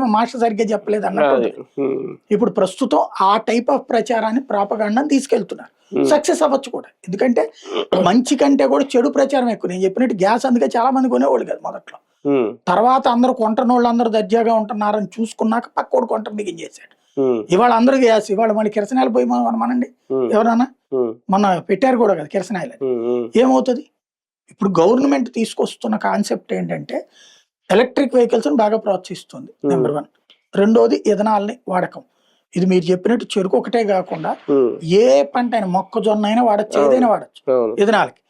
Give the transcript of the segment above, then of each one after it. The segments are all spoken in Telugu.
ఏమో మాస్టర్ సరిగ్గా చెప్పలేదు అన్నట్టు ఉంటుంది. ఇప్పుడు ప్రస్తుతం ఆ టైప్ ఆఫ్ ప్రచారాన్ని ప్రాపగాండాన్ని తీసుకెళ్తున్నారు. సక్సెస్ అవ్వచ్చు కూడా, ఎందుకంటే మంచి కంటే కూడా చెడు ప్రచారం ఎక్కువ. నేను చెప్పినట్టు గ్యాస్ అందుకే చాలా మంది కొనేవాళ్ళు కాదు మొదట్లో, తర్వాత అందరూ కొంటున్న వాళ్ళు అందరూ దర్జాగా ఉంటున్నారని చూసుకున్నాక పక్కోడు కొంట బిగించేశాడు. ఇవాళ అందరూ గ్యాస్, ఇవాళ మళ్ళీ కిరసనాయిలు పోయి మనండి ఎవరన్నా మొన్న పెట్టారు కూడా కదా కిరసనాయిలు. ఏమవుతుంది? ఇప్పుడు గవర్నమెంట్ తీసుకొస్తున్న కాన్సెప్ట్ ఏంటంటే ఎలక్ట్రిక్ వెహికల్స్ బాగా ప్రోత్సహిస్తుంది, నెంబర్ 1. రెండోది ఇథనాల్ని వాడకం. ఇది మీరు చెప్పినట్టు చెరుకు ఒకటే కాకుండా ఏ పంట అయినా, మొక్కజొన్న అయినా వాడచ్చు, ఏదైనా వాడచ్చు ఇథనాల్కి.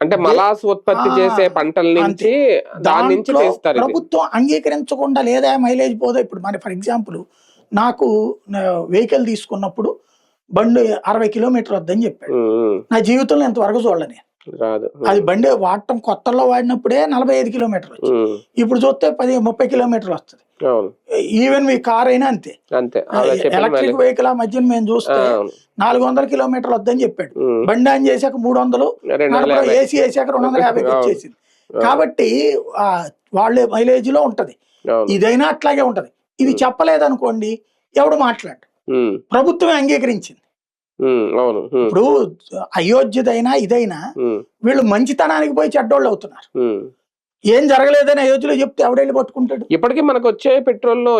అంటే మలాస్ ఉత్పత్తి చేసే పంటల నుంచి ప్రభుత్వం అంగీకరించకుండా లేదా మైలేజ్ పోదా. ఇప్పుడు మన ఫర్ ఎగ్జాంపుల్ నాకు వెహికల్ తీసుకున్నప్పుడు బండి 60 కిలోమీటర్ వద్దని చెప్పాడు. నా జీవితంలో ఇంతవరకు చూడలేని అది బండి వాడటం కొత్తలో వాడినప్పుడే 45 కిలోమీటర్లు వచ్చింది. ఇప్పుడు చూస్తే 30 కిలోమీటర్లు వస్తుంది. ఈవెన్ మీ కార్ అయినా అంతే. ఎలక్ట్రిక్ వెహికల్ ఆ మధ్యన మేము చూస్తే 400 కిలోమీటర్లు వద్దని చెప్పాడు. బండి ఆన్ చేశాక 300, ఏసీ వేసాక 250 వచ్చేసింది. కాబట్టి వాళ్ళే మైలేజ్ లో ఉంటది. ఇదైనా అట్లాగే ఉంటది. ఇది చెప్పలేదనుకోండి ఎవడు మాట్లాడు, ప్రభుత్వమే అంగీకరించింది. ఇప్పుడు అయోధ్యదైనా ఇదైనా వీళ్ళు మంచితనానికి పోయి చెడ్డోళ్ళు అవుతున్నారు. ఏం జరగలేదని అయోధ్యలో చెప్తే ఎవడెళ్ళి పట్టుకుంటాడు? ఇప్పటికీ మనకు వచ్చే పెట్రోల్లో